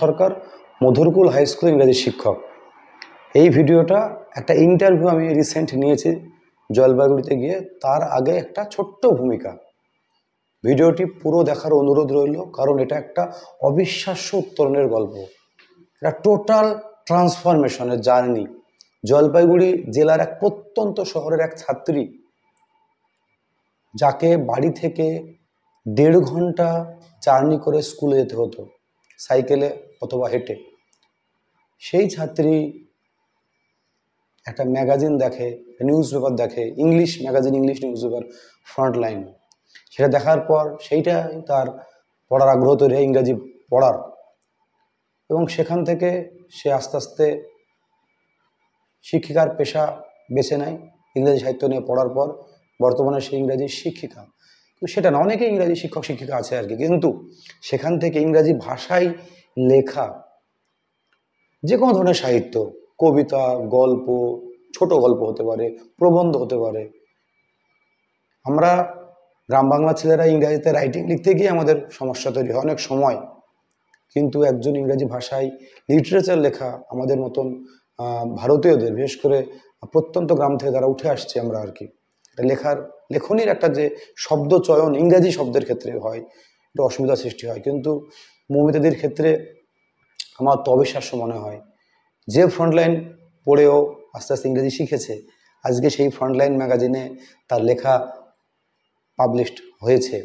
সরকার, Madhurkul high school ইংরেজি শিক্ষক। এই ভিডিওটা একটা ইন্টারভিউ আমি রিসেন্ট নিয়েছি জলপাইগুড়িতে গিয়ে। তার আগে একটা ছোট্ট ভূমিকা, ভিডিওটি পুরো দেখার অনুরোধ রইল, কারণ এটা একটা অবিশ্বাস্য উত্তরণের গল্প, এটা টোটাল ট্রান্সফরমেশনের জার্নি। জলপাইগুড়ি জেলার এক প্রত্যন্ত শহরের এক ছাত্রী, যাকে বাড়ি থেকে 1.5 ঘন্টা জার্নি করে স্কুলে যেতে হতো, সাইকেলে অথবা হেঁটে। সেই ছাত্রী একটা ম্যাগাজিন দেখে, নিউজ পেপার দেখে, English magazine, English news paper frontline. সেটা দেখার পর সেইটাই তার পড়ার আগ্রহ তৈরি হয়, ইংরাজি পড়ার। এবং সেখান থেকে সে আস্তে আস্তে শিক্ষিকার পেশা বেছে নেয়। ইংরেজি সাহিত্য নিয়ে পড়ার পর বর্তমানে সে ইংরাজি শিক্ষিকা। কিন্তু সেটা না, অনেকে ইংরাজি শিক্ষক শিক্ষিকা আছে আর কি, কিন্তু সেখান থেকে ইংরাজি ভাষায় লেখা যে কোনো ধরনের সাহিত্য, কবিতা, গল্প, ছোট গল্প হতে পারে, প্রবন্ধ হতে পারে। আমরা গ্রাম বাংলা ছেলেরা ইংরাজিতে রাইটিং লিখতে গিয়ে আমাদের সমস্যা তৈরি হয় অনেক সময়, কিন্তু একজন ইংরাজি ভাষায় লিটারেচার লেখা আমাদের মতন ভারতীয়দের, বিশেষ করে প্রত্যন্ত গ্রাম থেকে যারা উঠে আসছে আমরা আর কি, লেখনির একটা যে শব্দ চয়ন ইংরাজি শব্দের ক্ষেত্রে হয়, এটা অসুবিধার সৃষ্টি হয়। কিন্তু মৌমিতাদির ক্ষেত্রে আমার তো অবিশ্বাস্য মনে হয়, যে ফ্রন্টলাইন পড়েও আস্তে আস্তে ইংরেজি শিখেছে, আজকে সেই ফ্রন্টলাইন ম্যাগাজিনে তার লেখা পাবলিশড হয়েছে।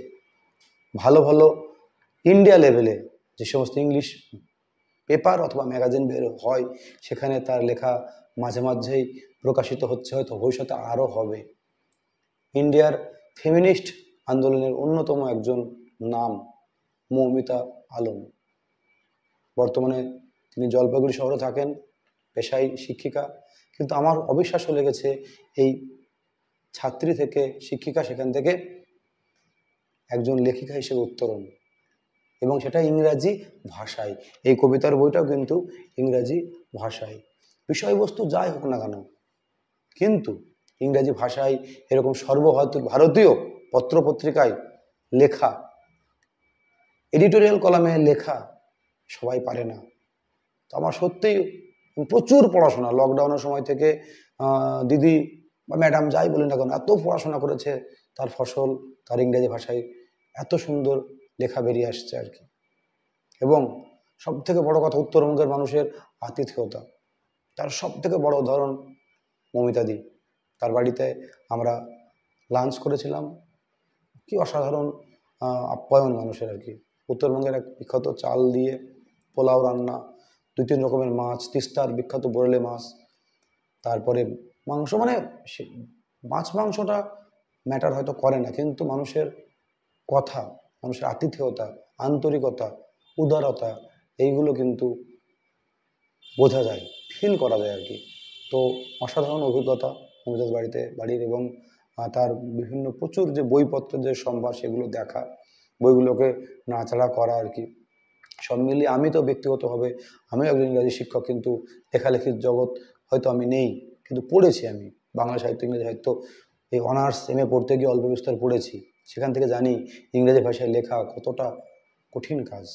ভালো ভালো ইন্ডিয়া লেভেলে যে সমস্ত ইংলিশ পেপার অথবা ম্যাগাজিন বের হয়, সেখানে তার লেখা মাঝে মাঝেই প্রকাশিত হচ্ছে, হয়তো ভবিষ্যতে আরও হবে। ইন্ডিয়ার ফেমিনিস্ট আন্দোলনের অন্যতম একজন নাম মৌমিতা আলম। বর্তমানে তিনি জলপাইগুড়ি শহরে থাকেন, পেশায় শিক্ষিকা। কিন্তু আমার অবিশ্বাস্য লেগেছে এই ছাত্রী থেকে শিক্ষিকা, সেখান থেকে একজন লেখিকা হিসেবে উত্তরণ, এবং সেটা ইংরাজি ভাষায়। এই কবিতার বইটাও কিন্তু ইংরাজি ভাষায়, বিষয়বস্তু যাই হোক না কেন, কিন্তু ইংরাজি ভাষায় এরকম ভারতীয় পত্রপত্রিকায় লেখা, এডিটোরিয়াল কলামে লেখা সবাই পারে না। তো আমার সত্যিই প্রচুর পড়াশোনা, লকডাউনের সময় থেকে দিদি বা ম্যাডাম যাই বলেন না কেন, এত পড়াশোনা করেছে, তার ফসল তার ইংরেজি ভাষায় এত সুন্দর লেখা বেরিয়ে আসছে আর কি। এবং সব থেকে বড় কথা, উত্তরবঙ্গের মানুষের আতিথেয়তা, তার সব থেকে বড় উদাহরণ মৌমিতাদি। তার বাড়িতে আমরা লাঞ্চ করেছিলাম, কি অসাধারণ আপ্যায়ন মানুষের আর কি। উত্তরবঙ্গের এক বিখ্যাত চাল দিয়ে পোলাও রান্না, 2-3 রকমের মাছ, তিস্তার বিখ্যাত বরলে মাছ, তারপরে মাংস। মানে মাছ মাংসটা ম্যাটার হয়তো করে না, কিন্তু মানুষের কথা, মানুষের আতিথেয়তা, আন্তরিকতা, উদারতা, এইগুলো কিন্তু বোঝা যায়, ফিল করা যায় আর কি। তো অসাধারণ অভিজ্ঞতা আমাদের বাড়ির, এবং তার বিভিন্ন প্রচুর যে বইপত্রের যে সম্ভার, সেগুলো দেখা, বইগুলোকে নাড়াচাড়া করা আর কি। সব মিলিয়ে আমি তো ব্যক্তিগতভাবে আমিও একজন ইংরাজি শিক্ষক, কিন্তু লেখালেখির জগৎ হয়তো আমি নেই, কিন্তু পড়েছি আমি বাংলা সাহিত্য, ইংরেজি সাহিত্য। এই অনার্স MA পড়তে গিয়ে অল্প বিস্তর পড়েছি, সেখান থেকে জানি ইংরেজি ভাষায় লেখা কতটা কঠিন কাজ।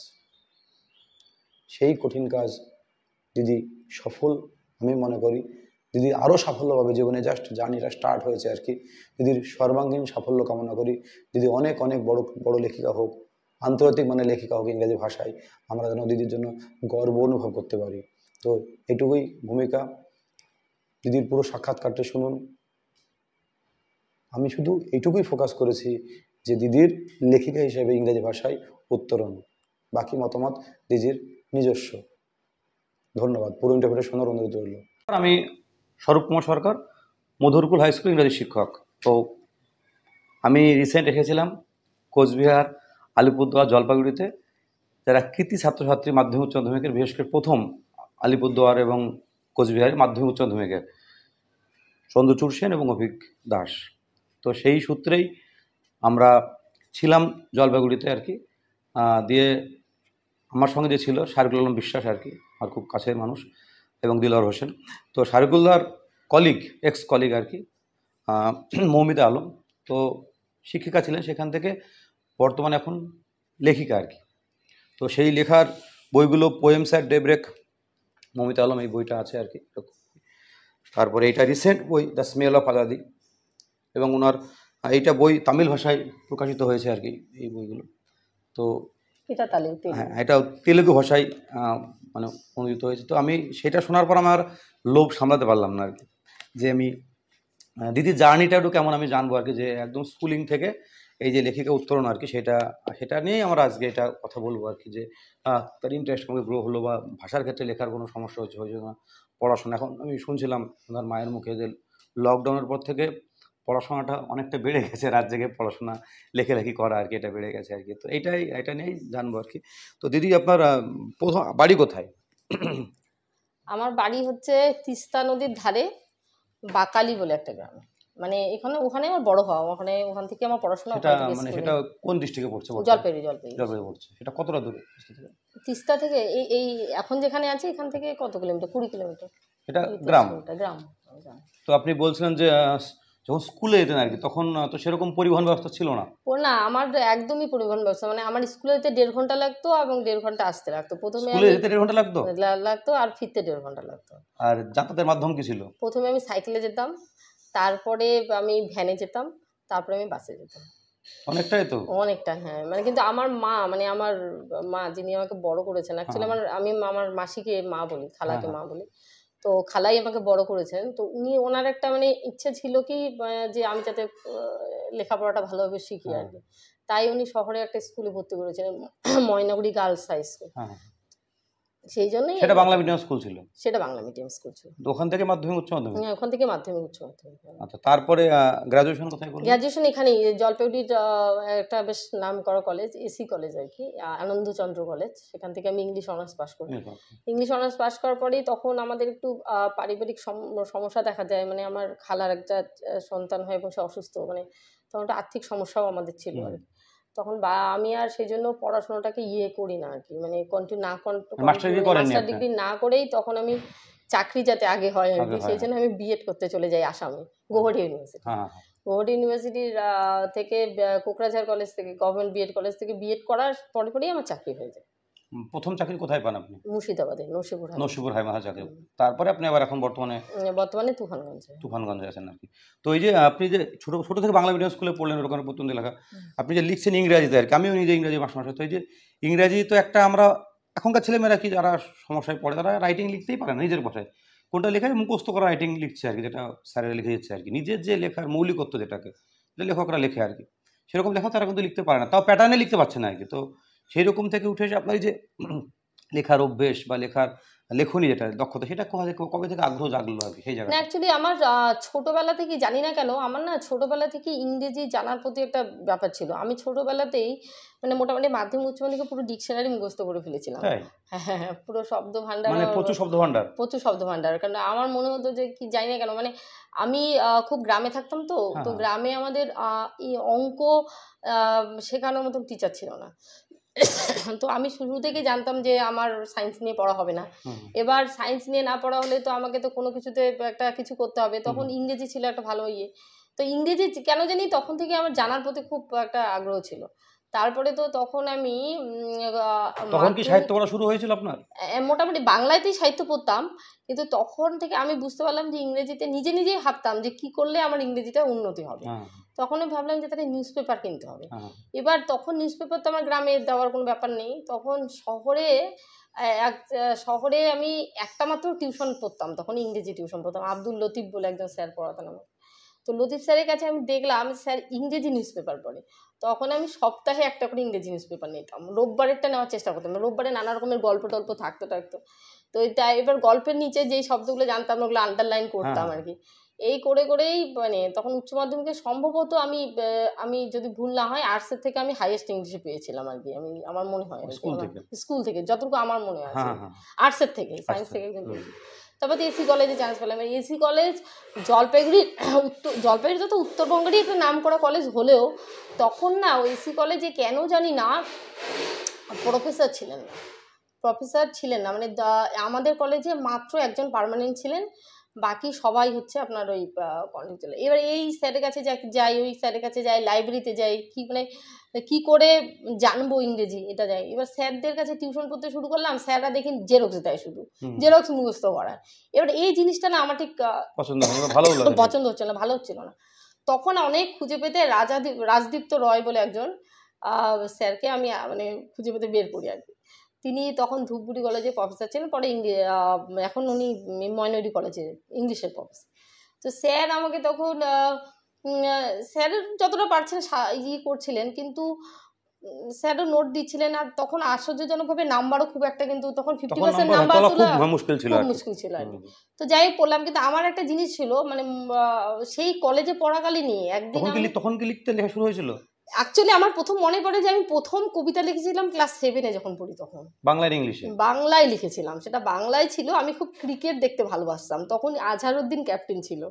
সেই কঠিন কাজ দিদি সফল, আমি মনে করি দিদি আরও সাফল্য পাবে জীবনে, জাস্ট জার্নিটা স্টার্ট হয়েছে আর কি। দিদির সর্বাঙ্গীন সাফল্য কামনা করি, দিদি অনেক অনেক বড় বড় লেখিকা হোক, আন্তর্জাতিক মানের লেখিকা হোক ইংরেজি ভাষায়। আমরা যেন দিদির জন্য গর্ব অনুভব করতে পারি। তো এটুকুই ভূমিকা, দিদির পুরো সাক্ষাৎকারটা শুনুন। আমি শুধু এইটুকুই ফোকাস করেছি যে দিদির লেখিকা হিসেবে ইংরেজি ভাষায় উত্তরণ, বাকি মতামত দিদির নিজস্ব। ধন্যবাদ। পুরো ইন্টারভিউটা শোনার অনুরোধ রইল। আমি স্বরূপ কুমার সরকার, মধুরকুল হাই স্কুল ইংরাজি শিক্ষক। তো আমি রিসেন্ট এসেছিলাম কোচবিহার, আলিপুরদুয়ার, জলপাইগুড়িতে, যারা কৃতি ছাত্রছাত্রী মাধ্যমিক উচ্চ মাধ্যমিকের, বিশেষ করে প্রথম আলিপুরদুয়ার এবং কোচবিহারের মাধ্যমিক উচ্চ মাধ্যমিকের, চন্দ্রচূড় সেন এবং অভিক দাস। তো সেই সূত্রেই আমরা ছিলাম জলপাইগুড়িতে আর কি। দিয়ে আমার সঙ্গে যে ছিল শারিকুল আলম বিশ্বাস আর কি, আর খুব কাছের মানুষ, এবং দিলওয়ার হোসেন। তো শারিকুল্লাহর কলিগ, এক্স কলিগ আর কি, মৌমিতা আলম। তো শিক্ষিকা ছিলেন, সেখান থেকে বর্তমানে এখন লেখিকা আর কি। তো সেই লেখার বইগুলো poems at daybreak, Momita Alam, এই বইটা আছে আর কি। তারপরে এটা রিসেন্ট বই দ্য স্মেল অফ আজাদি, এবং ওনার এইটা বই তামিল ভাষায় প্রকাশিত হয়েছে আর কি এই বইগুলো। তো এটা হ্যাঁ, এটা তেলেগু ভাষায় মানে অনুদিত হয়েছে। তো আমি সেটা শোনার পর আমার লোভ সামলাতে পারলাম না আর কি, যে আমি দিদির জার্নিটা একটু কেমন আমি জানবো আর কি, যে একদম স্কুলিং থেকে এই যে লেখিকা উত্তরণ আর কি, সেটা নিয়েই আমরা আজকে এটা কথা বলবো আর কি, যে তার ইন্টারেস্ট কবে গ্রো হলো, বা ভাষার ক্ষেত্রে লেখার কোনো সমস্যা হয়েছে না, পড়াশোনা। এখন আমি শুনছিলাম ওনার মায়ের মুখে যে লকডাউনের পর থেকে পড়াশোনাটা অনেকটা বেড়ে গেছে, রাত জেগে পড়াশোনা লেখালেখি করা আর কি, এটা বেড়ে গেছে আর কি। তো এটা নিয়েই জানবো আর কি। তো দিদি আপনার প্রথম বাড়ি কোথায়? আমার বাড়ি হচ্ছে তিস্তা নদীর ধারে বাকালি বলে একটা গ্রামে, মানে ওখানে আমার বড় হওয়া, ওখান থেকে আমার পড়াশোনা। সেটা কোন ডিস্ট্রিক্টে পড়ছে? জলপাইগুড়ি পড়ছে। সেটা কতটা দূরে তিস্তা থেকে? এই এখন যেখানে আছে এখান থেকে কত কিলোমিটার? 20 কিলোমিটার। এটা গ্রাম। গ্রাম। তো আপনি বলছিলেন যে যখন স্কুলে যেতেন আর কি, তখন তো সেরকম পরিবহন ব্যবস্থা ছিল না? না, আমার একদমই পরিবহন ব্যবস্থা, মানে আমার স্কুলে যেতে 1.5 ঘন্টা লাগতো এবং 1.5 ঘন্টা আসতে লাগতো। প্রথমে স্কুলে যেতে 1.5 ঘন্টা লাগতো আর ফিরতে 1.5 ঘন্টা লাগতো। আর যাতায়াতের মাধ্যম কি ছিল? প্রথমে আমি সাইকেলে যেতাম, তারপরে আমি ভ্যানে যেতাম, তারপরে আমি বাসে যেতাম। অনেকটাই তো। অনেকটা, হ্যাঁ। মানে কিন্তু আমার মা যিনি আমাকে বড় করেছেন, অ্যাকচুয়ালি আমি আমার মাসিকে মা বলি, খালাকে মা বলি, তো খালাই আমাকে বড় করেছেন। তো ওনার একটা মানে ইচ্ছে ছিল কি, যে আমি যাতে লেখাপড়াটা ভালোভাবে শিখি আর কি। তাই উনি শহরে একটা স্কুলে ভর্তি করেছিলেন, ময়নাগুড়ি গার্লস হাই স্কুল। সেই জন্যই সেটা বাংলা মিডিয়াম স্কুল ছিল? সেটা বাংলা মিডিয়াম স্কুল ছিল। ওখান থেকে মাধ্যমিক উচ্চ মাধ্যমিক? হ্যাঁ, ওখান থেকে মাধ্যমিক উচ্চ মাধ্যমিক। আচ্ছা, তারপরে গ্রাজুয়েশন কোথায় করলেন? গ্রাজুয়েশন এখানেই জলপাইগুড়ির একটা বেশ নাম করা কলেজ, এসি কলেজ আর কি, আনন্দচন্দ্র কলেজ। সেখান থেকে আমি ইংলিশ অনার্স পাস করি। ইংলিশ অনার্স পাস করার পরেই তখন আমাদের একটু পারিবারিক সমস্যা দেখা যায়, মানে আমার খালার একটা সন্তান হয় এবং সে অসুস্থ, মানে তখন একটা আর্থিক সমস্যাও আমাদের ছিল আর কি। তখন আমি আর সেই জন্য পড়াশোনাটাকে করি না আর কি, মানে মাস্টার ডিগ্রি না করেই তখন আমি চাকরি যাতে আগে হয় আর কি, সেই জন্য আমি বিএড করতে চলে যাই আসামে, গৌহাটি ইউনিভার্সিটি। গৌহাটি ইউনিভার্সিটির থেকে কোকরাঝাড় কলেজ থেকে, গভর্নমেন্ট বিএড কলেজ থেকে বিএড করার পরেই আমার চাকরি হয়ে যায়। প্রথম চাকরি কোথায় পান আপনি? মুর্শিদাবাদে, নরসিংপুর হাই মাথা চাকরি। তারপরে আপনি আবার এখন বর্তমানে তুফানগঞ্জে আছেন আর কি। তো এই যে আপনি যে ছোট থেকে বাংলা মিডিয়াম স্কুলে পড়লেন, ওখানে প্রথম লেখা, আপনি যে লিখছেন ইংরেজিতে আর কি, আমিও নিজে ইংরেজি মাস্টার। তো এই যে ইংরেজি তো একটা, আমরা এখনকার ছেলেমেয়েরা কি যারা সমস্যায় পড়ে, তারা রাইটিং লিখতেই পারে না নিজের ভাষায়, কোনটা লেখায় মুখস্থ করা রাইটিং লিখছে আর কি, যেটা স্যারেরা লিখে দিচ্ছে আর কি। নিজের যে লেখার মৌলিকত্ব যেটাকে লেখকরা লেখে আর কি, সেরকম লেখা তারা কিন্তু লিখতে পারে না, তাও প্যাটার্নে লিখতে পারছে না আর কি। তো সেই রকম থেকে উঠে এসে আপনার যে লেখার অভ্যেস বা লেখনী যেটা দক্ষতা, সেটা কবে থেকে আগ্রহ জাগলো আর কি সেই জায়গায়? অ্যাকচুয়ালি আমার ছোটবেলা থেকে, জানি না কেন, আমার না ছোটবেলা থেকে ইংরেজি জানার প্রতি একটা ব্যাপার ছিল। আমি ছোটবেলাতেই মানে মোটামুটি মাধ্যমিক উচ্চ মাধ্যমিকে পুরো ডিকশনারি মুখস্থ করে ফেলেছিলাম। হ্যাঁ, পুরো শব্দ ভান্ডার, মানে প্রচুর শব্দ ভান্ডার। কারণ আমার মনে হতো যে কি জানি না কেন, মানে আমি খুব গ্রামে থাকতাম, তো গ্রামে আমাদের এই অঙ্ক শেখানোর মতন টিচার ছিল না। তো আমি শুরু থেকে জানতাম যে আমার সায়েন্স নিয়ে পড়া হবে না। এবার সায়েন্স নিয়ে না পড়া হলে তো আমাকে তো কোনো কিছুতে একটা কিছু করতে হবে। তখন ইংরেজি ছিল একটা ভালো তো ইংরেজি কেন জানি তখন থেকে আমার জানার প্রতি খুব একটা আগ্রহ ছিল। তারপরে তো তখন আমি তখন কি সাহিত্য পড়া শুরু হয়েছিল আপনার? মোটামুটি বাংলাতেই সাহিত্য পড়তাম, কিন্তু তখন থেকে আমি বুঝতে পারলাম যে ইংরেজিতে নিজেই ভাবতাম যে কি করলে আমার ইংরেজিটা উন্নতি হবে। তখন আমি ভাবলাম যে তাহলে নিউজ পেপার কিনতে হবে। এবার তখন নিউজ পেপার তো আমার গ্রামে দেওয়ার কোনো ব্যাপার নেই, তখন শহরে আমি একটা মাত্র টিউশন পড়তাম, তখন ইংরেজি টিউশন পড়তাম, আব্দুল লতিফ বলে একজন স্যার পড়াতেন আমার। তো লতিফ স্যারের কাছে আমি দেখলাম স্যার ইংরেজি নিউজ পেপার পড়ে, তখন আমি সপ্তাহে একটা করে ইংরেজি নিউজ পেপার নিতাম, রোববারেরটা নেওয়ার চেষ্টা করতাম। রোববারে নানা রকমের গল্প টল্প থাকতো। তো তাই এবার গল্পের নিচে যেই শব্দগুলো জানতাম ওগুলো আন্ডারলাইন করতাম আর কি। এই করেই মানে তখন উচ্চ মাধ্যমিকে সম্ভবত আমি যদি ভুল না হয় আর্টসের থেকে আমি হাইয়েস্ট ইংলিশে পেয়েছিলাম আর কি, আমার মনে হয় স্কুল থেকে যতটুকু আমার মনে আছে, আর্টসের থেকে, সায়েন্স থেকে কিন্তু। তারপর এসি কলেজে চান্স পেলাম। এসি কলেজ জলপাইগুড়ি তো উত্তরবঙ্গেরই একটা নাম করা কলেজ হলেও তখন না ওই এসি কলেজে কেন জানি না প্রফেসর ছিলেন না, মানে আমাদের কলেজে মাত্র একজন পার্মানেন্ট ছিলেন, বাকি সবাই হচ্ছে আপনার ওই কন্ট্রাক্টুয়াল। এবার এই স্যারের কাছে যাই, ওই স্যারের কাছে যাই, লাইব্রেরিতে যাই, কি মানে কি করে জানবো ইংরেজি, এটা যাই। এবার স্যারদের কাছে টিউশন করতে শুরু করলাম, স্যাররা দেখি জেরক্স দেয়, শুধু জেরক্স মুখস্থ করায়। এবার এই জিনিসটা না আমার ঠিক পছন্দ হচ্ছিল না, ভালো হচ্ছিল না। তখন অনেক খুঁজে পেতে রাজদীপ্ত রয় বলে একজন স্যারকে আমি মানে খুঁজে পেতে বের করি আর কি। তিনি তখন ধূপগুড়ি কলেজে প্রফেসর ছিলেন, পরে এখন উনি ময়নরি কলেজে ইংলিশের প্রফেসর। তো স্যার আমাকে তখন স্যার যতটা পারছেন করছিলেন, কিন্তু স্যারও নোট দিচ্ছিলেন। আর তখন আশ্চর্যজনকভাবে নাম্বারও খুব একটা, কিন্তু তখন 50% নাম্বার তোলা খুব মুশকিল ছিল আর কি। তো যাই হোক পড়লাম, কিন্তু আমার একটা জিনিস ছিল মানে সেই কলেজে পড়াকালীনই একদিন তখন কি লিখতে লেখা শুরু হয়েছিল। অ্যাকচুয়ালি আমার প্রথম মনে পড়ে যে আমি প্রথম কবিতা লিখেছিলাম ক্লাস 7-এ যখন পড়ি, তখন বাংলায় লিখেছিলাম। সেটা বাংলায় ছিল। আমি খুব ক্রিকেট দেখতে ভালোবাসতাম, তখন আজহারউদ্দিন ক্যাপ্টেন ছিল,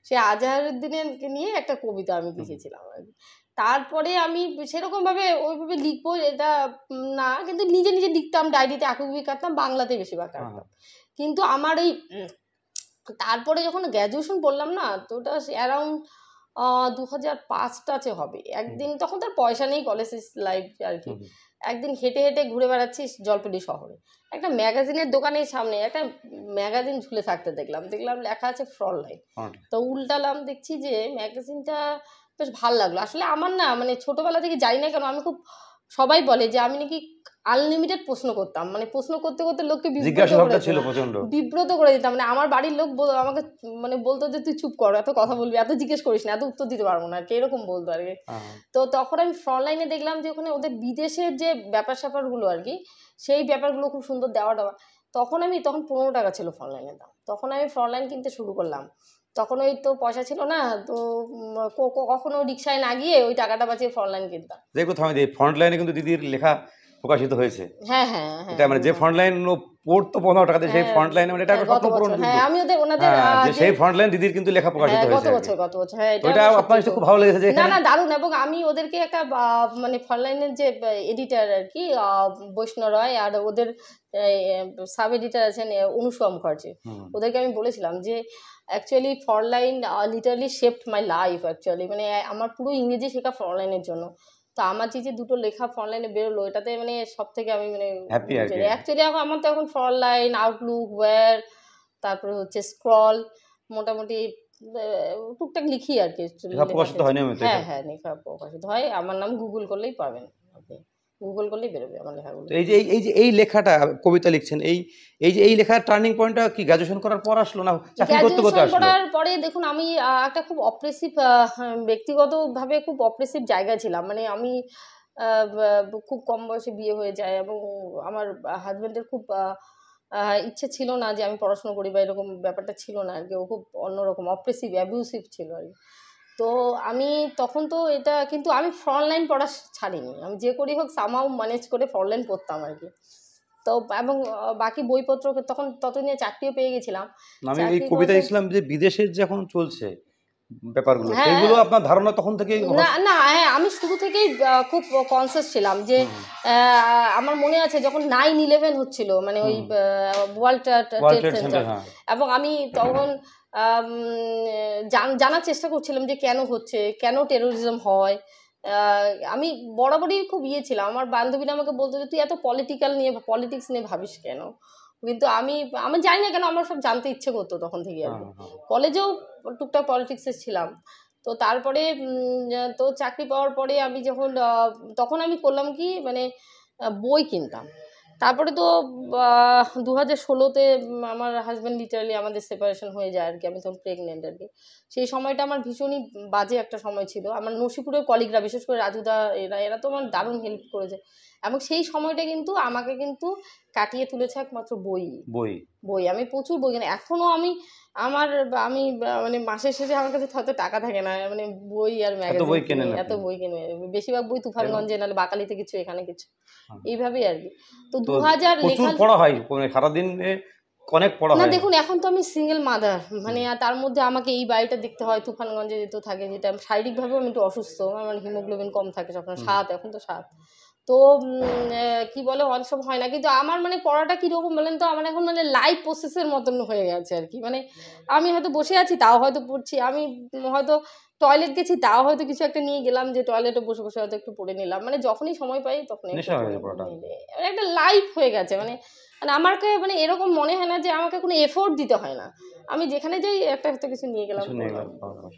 সে আজহারউদ্দিনের নিয়ে একটা কবিতা আমি লিখেছিলাম আর কি। তারপরে আমি সেরকম ভাবে ওইভাবে লিখবো এটা না, কিন্তু নিজে নিজে লিখতাম, ডায়েরিতে আঁকুবি কাটতাম, বাংলাতে বেশিরভাগ কাটতাম। কিন্তু আমার এই তারপরে যখন গ্র্যাজুয়েশন পড়লাম না, তো ওটা অ্যারাউন্ড 2005 হবে। একদিন তখন তার পয়সা নেই, কলেজ লাইফ আর কি। একদিন হেঁটে হেঁটে ঘুরে বেড়াচ্ছি জলপাইগুড়ি শহরে, একটা ম্যাগাজিনের দোকানের সামনে একটা ম্যাগাজিন ঝুলে থাকতে দেখলাম লেখা আছে ফ্রন্টলাইন। তো উল্টালাম, দেখছি যে ম্যাগাজিনটা বেশ ভালো লাগলো। আসলে আমার না মানে ছোটবেলা থেকে জানি না কেন আমি খুব, সবাই বলে যে আমি নাকি আনলিমিটেড প্রশ্ন করতাম, মানে প্রশ্ন করতে করতে লোককে বিব্রত করে দিতাম। মানে আমার বাড়ির লোক আমাকে মানে বলতো যে তুই চুপ কর, এত কথা বলবি, এত জিজ্ঞেস করিস না, এত উত্তর দিতে পারবো না, এরকম বলতো আর কি। তো তখন আমি ফ্রন্টলাইনে দেখলাম যে ওখানে ওদের বিদেশের যে ব্যাপার স্যাপারগুলো আর কি, সেই ব্যাপারগুলো খুব সুন্দর দেওয়া। তখন 15 টাকা ছিল ফ্রন্টলাইনের দাম। তখন আমি ফ্রন্টলাইন কিনতে শুরু করলাম। তখন ওই তো পয়সা ছিল না, তো কখনো রিক্সায় না গিয়ে ওই টাকাটা বাঁচিয়ে ফ্রন্টলাইন কিনতাম। দেখো ফ্রন্টলাইনে কিন্তু দিদির লেখা প্রকাশিত হয়েছে। হ্যাঁ হ্যাঁ, এটা মানে যে ফ্রন্টলাইন পড়তো 15 টাকা দিয়ে, সেই ফ্রন্টলাইন মানে এটা স্বপ্ন পূরণ। হ্যাঁ, আমি ওনাদের যে সেই ফ্রন্টলাইন দিদির কিন্তু লেখা প্রকাশিত হয়েছে গত বছর। হ্যাঁ, এটা আপনার খুব ভালো লেগেছে যে না দারুণ। এবং আমি ওদেরকে একটা মানে ফ্রন্টলাইনের যে এডিটর আর কি বৈষ্ণব রয়, আর ওদের সাব এডিটর আছেন অনুসুয়া মুখার্জি, ওদেরকে আমি বলেছিলাম যে actually frontline literally shaped my life actually. মানে আমার পুরো ইংরেজি শেখা ফ্রন্টলাইনের জন্য। তো আমার যে দুটো লেখা ফ্রন্টলাইনে বেরোলো, এটাতে মানে সব থেকে আমি মানে অ্যাকচুয়ালি আমার তো এখন ফ্রন্টলাইন, আউটলুক, ওয়্যার, তারপরে হচ্ছে স্ক্রল, মোটামুটি টুকটাক লিখি আর কি। হ্যাঁ হ্যাঁ, লেখা প্রকাশিত হয়। আমার নাম গুগল করলেই পাবেন, আপনি গুগল করলেই বেরোবে আমার লেখাগুলো। এই লেখাটা কবিতা লিখছেন, এই লেখার টার্নিং পয়েন্টটা কি গ্র্যাজুয়েশন করার পর আসলো না চাকরি করতে করতে আসলো? করার পরে দেখুন, আমি একটা খুব অপ্রেসিভ, ব্যক্তিগতভাবে খুব অপ্রেসিভ জায়গায় ছিলাম। মানে আমি খুব কম বয়সে বিয়ে হয়ে যায়, এবং আমার হাজবেন্ডের খুব ইচ্ছে ছিল না যে আমি পড়াশোনা করি, বা এরকম ব্যাপারটা ছিল না আর কি। ও খুব অন্যরকম অপ্রেসিভ, অ্যাবিউসিভ ছিল আর কি। তো আমি তখন তো এটা, কিন্তু আমি ফ্রন্টলাইন পড়া ছাড়িনি। আমি যে করি হোক সামহাউ ম্যানেজ করে ফ্রন্টলাইন পড়তাম আর কি। তো এবং বাকি বইপত্র তখন তত নিয়ে চাকরিও পেয়ে গেছিলাম। আমি এই কবিতা ইসলাম যে বিদেশের যখন চলছে ব্যাপারগুলো, সেগুলো আপনার ধারণা তখন থেকেই? না, হ্যাঁ, আমি শুরু থেকেই খুব কনসিয়াস ছিলাম যে আমার মনে আছে যখন 9/11 হচ্ছিল, মানে ওই ওয়ার্ল্ড ট্রেড সেন্টার, এবং আমি তখন জানার চেষ্টা করছিলাম যে কেন হচ্ছে, কেন টেরোরিজম হয়। আমি বরাবরই খুব ছিলাম। আমার বান্ধবীরা আমাকে বলতো যে তুই এত পলিটিক্স নিয়ে ভাবিস কেন, কিন্তু আমি জানি না কেন আমার সব জানতে ইচ্ছে করতো তখন থেকে আর কি। কলেজেও টুকটাক পলিটিক্সে ছিলাম। তো তারপরে তো চাকরি পাওয়ার পরে আমি যখন তখন আমি করলাম কি, মানে বই কিনতাম। তারপরে তো 2016-তে আমার হাজব্যান্ড লিটারালি আমাদের সেপারেশন হয়ে যায় আর কি। আমি তখন প্রেগনেন্ট আর কি। সেই সময়টা আমার ভীষণই বাজে একটা সময় ছিল। আমার নসিপুরের কলিগরা, বিশেষ করে রাজুদা, এরা তো আমার দারুণ হেল্প করেছে। এবং সেই সময়টা কিন্তু আমাকে কিন্তু কাটিয়ে তুলেছে একমাত্র বই। আমি প্রচুর বই কিনে, এখনও আমি মানে মাসের শেষে আমার কাছে হয়তো টাকা থাকে না, মানে বই আর ম্যাগাজিন এত বই কিনে, বেশিরভাগ বই তুফানগঞ্জে, নাহলে বাকালিতে কিছু, এখানে কিছু, এইভাবেই আর কি। তো 2000 লেখা পড়া হয় সারাদিন, অনেক পড়া হয় না। দেখুন, এখন তো আমি সিঙ্গেল মাদার, মানে তার মধ্যে আমাকে এই বাড়িটা দেখতে হয়, তুফানগঞ্জে যেতে থাকে, যেটা শারীরিকভাবেও আমি একটু অসুস্থ, আমার হিমোগ্লোবিন কম থাকে সবসময়, 7, এখন তো 7। তো কি বলে, অনেক সব হয় না। কিন্তু আমার মানে পড়াটা কীরকম বলেন তো, আমার এখন মানে লাইফ প্রসেসের মতন হয়ে গেছে আর কি। মানে আমি হয়তো বসে আছি, তাও হয়তো পড়ছি। আমি হয়তো টয়লেট গেছি তাও হয়তো কিছু একটা নিয়ে গেলাম, যে টয়লেটে বসে বসে হয়তো একটু পড়ে নিলাম, মানে যখনই সময় পাই তখনই নেশা হয়ে যায় পুরোটা। একটা লাইফ হয়ে গেছে। মানে মানে আমাকে মানে এরকম মনে হয় না যে আমাকে কোনো এফোর্ট দিতে হয় না, আমি যেখানে যাই একটা একটা কিছু নিয়ে গেলাম, কিছু নেই, পড়লাম।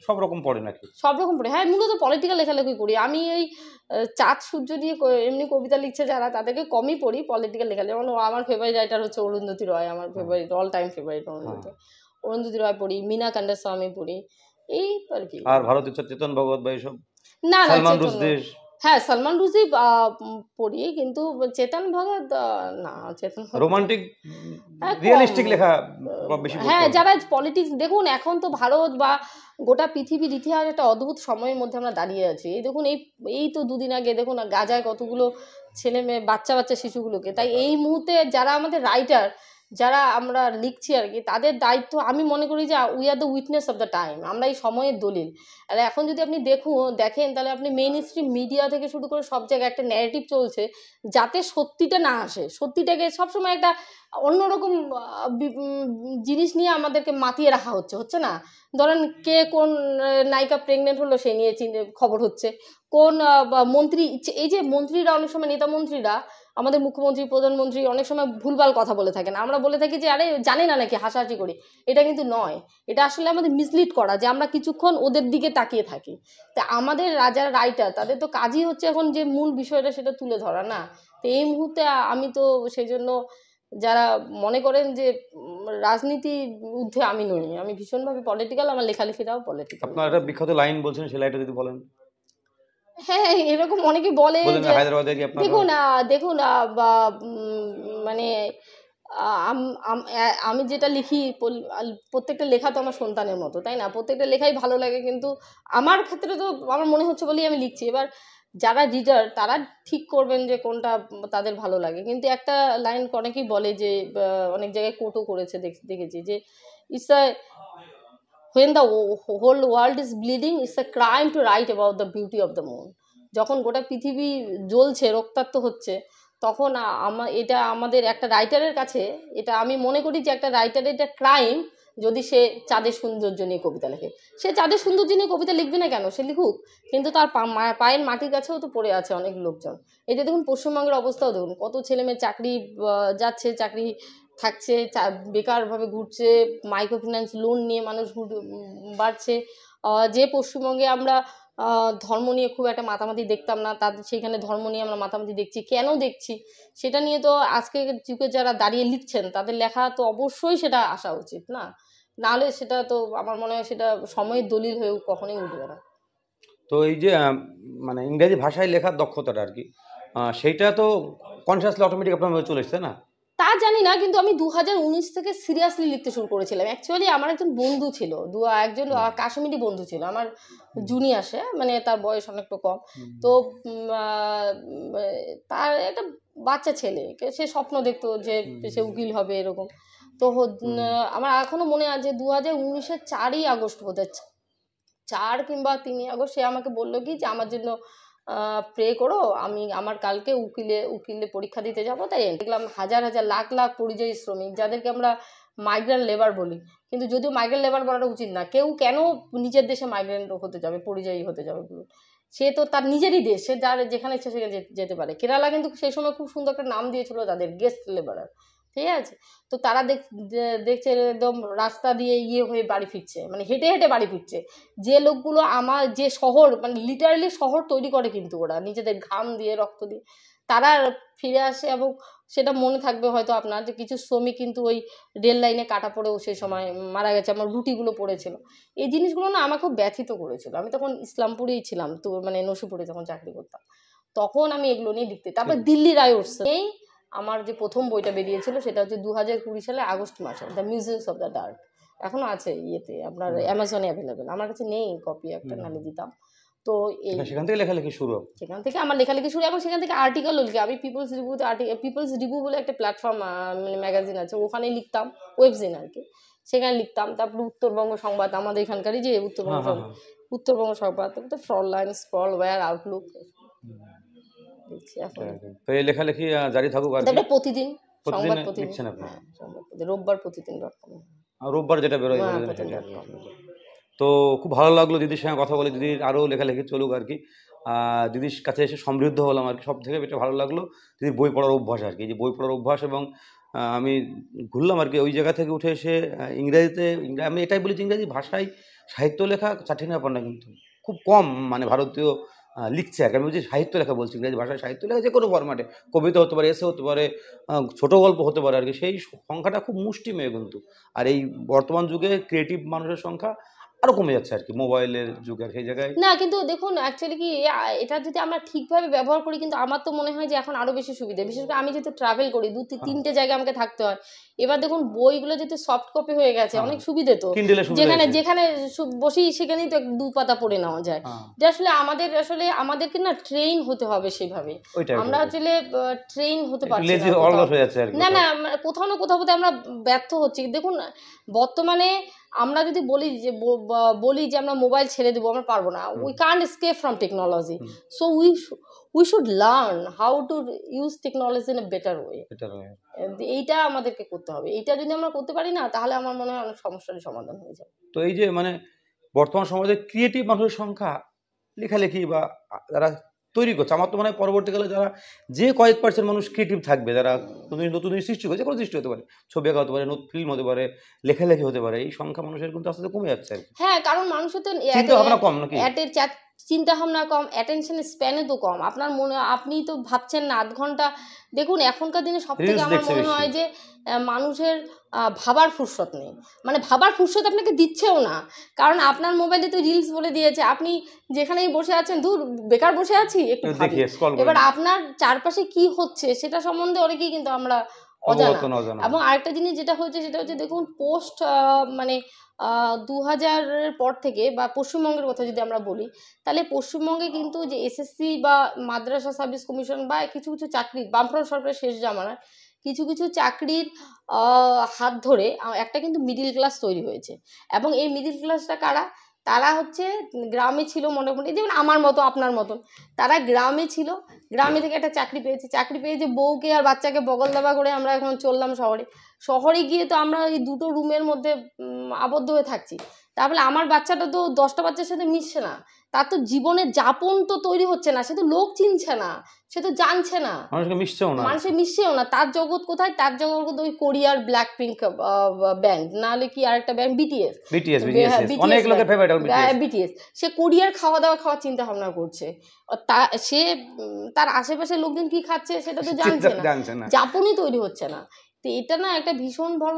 সব রকম পড়ে নাকি? সব রকম পড়ি, হ্যাঁ মূলত পলিটিক্যাল লেখালেখি করি আমি। এই চাঁদ সূর্য নিয়ে এমনি কবিতা লিখছে যারা, তাদেরকে কমই পড়ি, পলিটিক্যাল লেখা। যেমন আমার ফেভারিট রাইটার হচ্ছে অরুন্ধতী রয়, আমার favourite, all time favourite Arundhati Roy পড়ি, মীনা কান্ডাস্বামী পড়ি, এই আর কি। আর ভারতের চেতন ভগত বা এইসব, না না সালমান চেতন, রুশদির? হ্যাঁ সালমান রুশদি পড়ি, কিন্তু চেতন ভগত না, চেতন ভগত রোমান্টিক হ্যাঁ, রিয়েলিস্টিক কম। লেখা বেশি পড়তে হ্যাঁ হবে। যারা পলিটিক্স, দেখুন এখন তো ভারত বা গোটা পৃথিবীর ইতিহাস একটা অদ্ভুত সময়ের মধ্যে আমরা দাঁড়িয়ে আছি। এই দেখুন এই তো দুদিন আগে দেখুন গাজায় কতগুলো ছেলে মেয়ে, বাচ্চা বাচ্চা শিশুগুলোকে। তাই এই মুহূর্তে যারা আমাদের রাইটার, যারা আমরা লিখছি আর কি, তাদের দায়িত্ব, আমি মনে করি যে we are the witness of the time, আমরা এই সময়ের দলিল। আর এখন যদি আপনি দেখেন তাহলে আপনি মেইন স্ট্রিম মিডিয়া থেকে শুরু করে সব জায়গায় একটা ন্যারেটিভ চলছে, যাতে সত্যিটা না আসে, সত্যিটাকে সবসময় একটা অন্যরকম জিনিস নিয়ে আমাদেরকে মাতিয়ে রাখা হচ্ছে না। ধরেন কে কোন নায়িকা প্রেগনেন্ট হলো সে নিয়ে খবর হচ্ছে, কোন মন্ত্রী, এই যে মন্ত্রীরা অনেক সময়, নেতা মন্ত্রীরা, আমাদের মুখ্যমন্ত্রী প্রধানমন্ত্রী অনেক সময় ভুলভাল কথা বলে থাকেন, আমরা বলে থাকি যে আরে জানে না নাকি, হাসাহাসি করি। এটা কিন্তু নয়, এটা আসলে আমাদের মিসলিড করা, যে আমরা কিছুক্ষণ ওদের দিকে তাকিয়ে থাকি। তা আমাদের যারা রাইটার তাদের তো কাজই হচ্ছে এখন যে মূল বিষয়টা সেটা তুলে ধরা না। তো এই মুহূর্তে আমি তো সেই জন্য, যারা মনে করেন যে রাজনীতি ঊর্ধ্বে আমি নই, আমি ভীষণভাবে পলিটিক্যাল, আমার লেখালেখিটাও পলিটিক্যাল। আপনার একটা বিখ্যাত লাইন বলছেন, সেই লাইনটা যদি বলেন। হ্যাঁ এরকম অনেকে বলে যে হায়দ্রাবাদে কি আপনার? দেখুন দেখুন মানে আমি যেটা লিখি, প্রত্যেকটা লেখা তো আমার সন্তানের মতো, তাই না? প্রত্যেকটা লেখাই ভালো লাগে, কিন্তু আমার ক্ষেত্রে তো আমার মনে হচ্ছে বলেই আমি লিখছি। এবার যারা রিডার তারা ঠিক করবেন যে কোনটা তাদের ভালো লাগে। কিন্তু একটা লাইন অনেকেই বলে যে, অনেক জায়গায় কোটও করেছে, দেখেছি যে, it's a when the whole world is bleeding, it's a crime to write about the beauty of the moon. যখন গোটা পৃথিবী জ্বলছে, রক্তাক্ত হচ্ছে, তখন এটা আমাদের একটা রাইটারের কাছে, এটা আমি মনে করি যে একটা রাইটারের এটা ক্রাইম যদি সে চাঁদের সৌন্দর্য নিয়ে কবিতা লেখে। সে চাঁদের সৌন্দর্য নিয়ে কবিতা লিখবে না কেন, সে লিখুক, কিন্তু তার পায়ের মাটির কাছেও তো পড়ে আছে অনেক লোকজন। এই যে দেখুন পশ্চিমবঙ্গের অবস্থাও দেখুন, কত ছেলে মেয়ে চাকরি যাচ্ছে, চাকরি থাকছে, বেকারভাবে ঘুরছে, মাইক্রো ফিন্যান্স লোন নিয়ে মানুষ বাড়ছে। যে পশ্চিমবঙ্গে আমরা ধর্ম নিয়ে খুব একটা মাতামাতি দেখতাম না, তাদের সেইখানে ধর্ম নিয়ে আমরা মাতামাতি দেখছি। কেন দেখছি সেটা নিয়ে তো আজকের যুগে যারা দাঁড়িয়ে লিখছেন তাদের লেখা তো অবশ্যই সেটা আসা উচিত, না নাহলে সেটা তো আমার মনে হয় সেটা সময়ের দলিল হয়ে কখনোই উঠবে না। তো এই যে মানে ইংরেজি ভাষায় লেখার দক্ষতাটা আর কি, সেইটা তো কনসিয়াসলি অটোমেটিক আপনার মধ্যে চলে এসছে না? তা জানি না, কিন্তু আমি 2019 থেকে সিরিয়াসলি লিখতে শুরু করেছিলাম। অ্যাকচুয়ালি আমার একজন বন্ধু ছিল, একজন কাশ্মীরি বন্ধু ছিল আমার জুনিয়র, সে মানে তার বয়স অনেকটা কম। তো তার একটা বাচ্চা ছেলে, সে স্বপ্ন দেখতো যে সে উকিল হবে এরকম। তো আমার এখনো মনে আছে 2019-এর 4ই আগস্ট বোধহয়, 4 কিংবা 3ই আগস্ট, সে আমাকে বললো কি যে আমার জন্য প্রে করো, আমার কালকে উকিলে পরীক্ষা দিতে যাবো। তাই দেখলাম হাজার হাজার লাখ লাখ পরিযায়ী শ্রমিক, যাদেরকে আমরা মাইগ্রেন্ট লেবার বলি, কিন্তু যদিও মাইগ্রেন্ট লেবার বলাটা উচিত না, কেউ কেন নিজের দেশে মাইগ্রেন্ট হতে যাবে, পরিযায়ী হতে যাবে বলুন? সে তো তার নিজেরই দেশ, সে যেখানে ইচ্ছে সেখানে যেতে পারে। কেরালা কিন্তু সেই সময় খুব সুন্দর একটা নাম দিয়েছিল তাদের, গেস্ট লেবারার, ঠিক আছে? তো তারা দেখছে একদম রাস্তা দিয়ে হয়ে বাড়ি ফিরছে, মানে হেঁটে হেঁটে বাড়ি ফিরছে। যে লোকগুলো আমার যে শহর, মানে লিটারালি শহর তৈরি করে কিন্তু ওরা নিজেদের ঘাম দিয়ে, রক্ত দিয়ে, তারা ফিরে আসে। এবং সেটা মনে থাকবে হয়তো আপনার, যে কিছু শ্রমিক কিন্তু ওই রেল লাইনে কাটা পড়েও সেই সময় মারা গেছে, আমার রুটিগুলো পড়েছিল। এই জিনিসগুলো না আমাকে খুব ব্যথিত করেছিল। আমি তখন ইসলামপুরেই ছিলাম, তো মানে নসিপুরে যখন চাকরি করতাম, তখন আমি এগুলো নিয়ে লিখতে। তারপর দিল্লি রাইটস এই আমার যে প্রথম বইটা বেরিয়েছিল সেটা হচ্ছে 2020 সালে আগস্ট মাসে, the museums of the dark. এখনো আছে ইয়েতে, আপনার অ্যামাজনে অ্যাভেলেবেল, আমার কাছে নেই কপি, একটা নামে দিতাম। তো সেখান থেকে লেখালেখি শুরু, সেখান থেকে আমার লেখালেখি শুরু, এবং সেখান থেকে আর্টিকেলও লিখি। আমি পিপলস রিভিউ বলে একটা প্ল্যাটফর্ম, মানে ম্যাগাজিন আছে, ওখানে লিখতাম, ওয়েবজিন আর কি, সেখানে লিখতাম। তারপরে উত্তরবঙ্গ সংবাদ, আমাদের এখানকারই যে উত্তরবঙ্গ সংবাদ, তো ফ্রন্টলাইন, স্ক্রলওয়্যার, আউটলুক দেখছি এখন। তো এই লেখালেখি জারি থাকুক আর কি। প্রতিদিন সংবাদ, প্রতিদিন, লিখছেন আপনি? রোববার প্রতিদিন.com, রোববার যেটা বেরোয়, তো খুব ভালো লাগলো দিদির সঙ্গে কথা বলে, দিদির আরও লেখালেখি চলুক আর কি। দিদির কাছে এসে সমৃদ্ধ হলাম আর কি, সব থেকে বেশি ভালো লাগলো দিদির বই পড়ার অভ্যাস আর কি, এই যে বই পড়ার অভ্যাস। এবং আমি ঘুরলাম আর কি ওই জায়গা থেকে উঠে এসে ইংরেজিতে, আমি এটাই বলি যে ইংরেজি ভাষায় সাহিত্য লেখা কঠিন ব্যাপার না, কিন্তু খুব কম মানে ভারতীয় লিখছে আর কি। আমি বলছি সাহিত্য লেখা বলছি, ইংরেজি ভাষায় সাহিত্য লেখা যে কোনো ফরম্যাটে, কবিতা হতে পারে, এসে হতে পারে, ছোটো গল্প হতে পারে আর কি, সেই সংখ্যাটা খুব মুষ্টিমেয় কিন্তু। আর এই বর্তমান যুগে ক্রিয়েটিভ মানুষের সংখ্যা আরও কমে যাচ্ছে আর কি, মোবাইলের যুগে সেই জায়গায় না। কিন্তু দেখুন অ্যাকচুয়ালি কি এটা যদি আমরা ঠিকভাবে ব্যবহার করি, কিন্তু আমার তো মনে হয় যে এখন আরো বেশি সুবিধা। বিশেষ করে আমি যেহেতু ট্রাভেল করি, তিনটে জায়গায় আমাকে থাকতে হয়। এবার দেখুন বইগুলো যেহেতু সফট কপি হয়ে গেছে, অনেক সুবিধে তো, যেখানে যেখানে বসি সেখানেই তো 2 পাতা পড়ে নেওয়া যায়। এটা আসলে আমাদেরকে না ট্রেন হতে হবে সেভাবে। আমরা আসলে ট্রেন হতে পারছি না। না না, কোথাও না কোথাও আমরা ব্যর্থ হচ্ছি। দেখুন বর্তমানে আমরা যদি বলি যে আমরা মোবাইল ছেড়ে দেবো, আমরা পারবো না। We can't escape from technology. So we should learn how to use technology in a better way. এইটা আমাদেরকে করতে হবে। এইটা যদি আমরা করতে পারি না, তাহলে আমার মনে হয় অনেক সমস্যারই সমাধান হয়ে যাবে। তো এই যে মানে বর্তমান সমাজে ক্রিয়েটিভ মানুষের সংখ্যা, লেখালেখি বা যারা তৈরি করছে, আমার তো মনে হয় পরবর্তীকালে যারা যে কয়েক % মানুষ ক্রিয়েটিভ থাকবে, যারা নতুন সৃষ্টি করছে, কোনো সৃষ্টি হতে পারে, ছবি আঁকা হতে পারে, ফিল্ম হতে পারে, লেখালেখি হতে পারে, এই সংখ্যা মানুষের কিন্তু আস্তে আস্তে কমে যাচ্ছে আর কি। হ্যাঁ, কারণ মানুষের তো চিন্তা ভাবনা কম নাকি, চিন্তা ভাবনা কম, অ্যাটেনশন স্প্যানে তো কম। আপনি তো ভাবছেন না 8 ঘন্টা। দেখুন এখনকার দিনে সব থেকে আমার মনে হয় যে মানুষের ভাবার ফুরসত নেই। মানে ভাবার ফুরসত আপনাকে দিচ্ছেও না, কারণ আপনার মোবাইলে তো রিলস বলে দিয়েছে। আপনি যেখানেই বসে আছেন, ধুর বেকার বসে আছি, একটু ভাবি। এবার আপনার চারপাশে কি হচ্ছে সেটা সম্বন্ধে অনেকেই কিন্তু আমরা অজানা। এবং আরেকটা জিনিস যেটা হচ্ছে সেটা হচ্ছে দেখুন পোস্ট মানে 2000-এর পর থেকে, বা পশ্চিমবঙ্গের কথা যদি আমরা বলি, তাহলে পশ্চিমবঙ্গে কিন্তু যে এসএসসি বা মাদ্রাসা সার্ভিস কমিশন বা কিছু কিছু চাকরি, বামফ্রন্ট সরকারের শেষ জামানায় কিছু কিছু চাকরির হাত ধরে একটা কিন্তু মিডিল ক্লাস তৈরি হয়েছে। এবং এই মিডিল ক্লাসটা কারা? তারা হচ্ছে গ্রামে ছিল মোটামুটি, যেমন আমার মতো আপনার মতন। তারা গ্রামে ছিল, গ্রামে থেকে একটা চাকরি পেয়েছে, চাকরি পেয়ে যে বউকে আর বাচ্চাকে বগল দাবা করে আমরা এখন চললাম শহরে গিয়ে তো আমরা এই 2টো রুমের মধ্যে আবদ্ধ হয়ে থাকছি। তাহলে আমার বাচ্চাটা তো 10টা বাচ্চার সাথে মিশছে না, তার তো জীবনের যাপন তো তৈরি হচ্ছে না, সে তো লোক চিনছে না, সে তো জানছে না, মানুষের মিশছেও না। তার জগৎ কোথায়? তার জগৎ ওই কোরিয়ার ব্ল্যাক পিঙ্ক ব্যান্ড, নাহলে কি আরেকটা ব্যান্ড বিটিএস। সে কোরিয়ার খাওয়া দাওয়া খাওয়ার চিন্তা ভাবনা করছে। সে তার আশেপাশের লোকজন কি খাচ্ছে সেটা তো জানছে না, যাপনই তৈরি হচ্ছে না। তো এটা না একটা ভীষণ বড়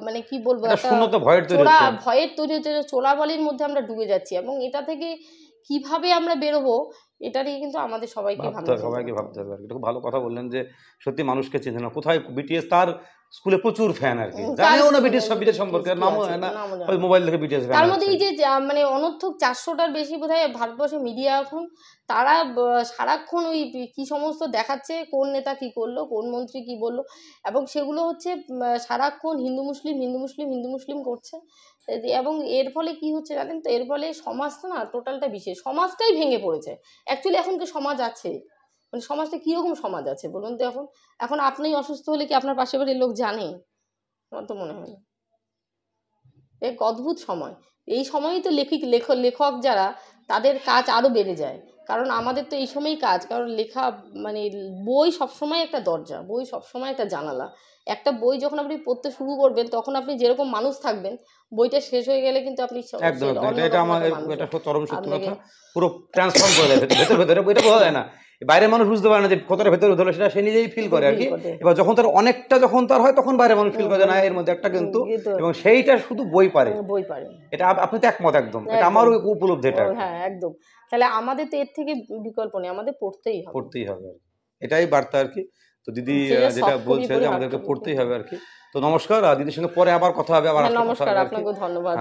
মানে কি বলবো, ভয়ের তৈরি হচ্ছে, চোরাবালির মধ্যে আমরা ডুবে যাচ্ছি। এবং এটা থেকে কিভাবে আমরা বেরোবো, এটা নিয়ে কিন্তু আমাদের সবাইকে ভাবতে হবে। খুব ভালো কথা বললেন যে সত্যি মানুষকে চেনে না কোথায় বিটিএস, তার স্কুলে প্রচুর ফ্যান আর কি, জানেও না বিটিএস সম্পর্কে, নামও হয় না, ওই মোবাইল থেকে বিটিএস ফ্যান। তার মধ্যে এই যে মানে অনর্থক 400টার বেশি বোধহয় ভারতবর্ষে মিডিয়া এখন, তারা সারাক্ষণ ওই কি সমস্ত দেখাচ্ছে, কোন নেতা কি করলো, কোন মন্ত্রী কি বললো, এবং সেগুলো হচ্ছে সারাক্ষণ হিন্দু মুসলিম করছে। এবং এর ফলে কি হচ্ছে জানেন তো, এর ফলে সমাজটা না টোটালটা বিশেষ সমাজটাই ভেঙে পড়েছে। অ্যাকচুয়ালি এখন কি সমাজ আছে? মানে সমাজটা কীরকম সমাজ আছে বলুন তো? এখন আপনি অসুস্থ হলে কি আপনার পাশের বাড়ির লোক জানে? আমার তো মনে হয় না। এক অদ্ভুত সময়, এই সময়ই তো লেখক যারা, তাদের কাজ আরও বেড়ে যায়। কারণ আমাদের তো এই সময়ই কাজ, কারণ লেখা মানে বই সবসময় একটা দরজা, বই সবসময় একটা জানালা। একটা বই যখন আপনি পড়তে শুরু করবেন, তখন আপনি যেরকম মানুষ থাকবেন, বইটা শেষ হয়ে গেলে কিন্তু আপনি পুরো ট্রান্সফর্ম করে দেয় ভেতরে। বইটা বোঝা যায় না, বাইরের মানুষ বুঝতে পারে না যে কতটা ভেতরে হলো, সেটা সে নিজেই ফিল করে আর কি। এবার যখন তার অনেকটা তার হয়, তখন বাইরের মানুষ ফিল করে না এর মধ্যে একটা কিন্তু, এবং সেইটা শুধু বই পারে। এটা আপনি তো একমত একদম, এটা আমারও উপলব্ধি এটা। হ্যাঁ একদম। তাহলে আমাদের তো এর থেকে বিকল্প নেই, আমাদের পড়তেই হবে। এটাই বার্তা আর কি। তো দিদি যেটা বলছে যে আমাদেরকে পড়তেই হবে আর কি। তো নমস্কার, দিদির সঙ্গে পরে আবার কথা হবে। নমস্কার, আপনাকে ধন্যবাদ।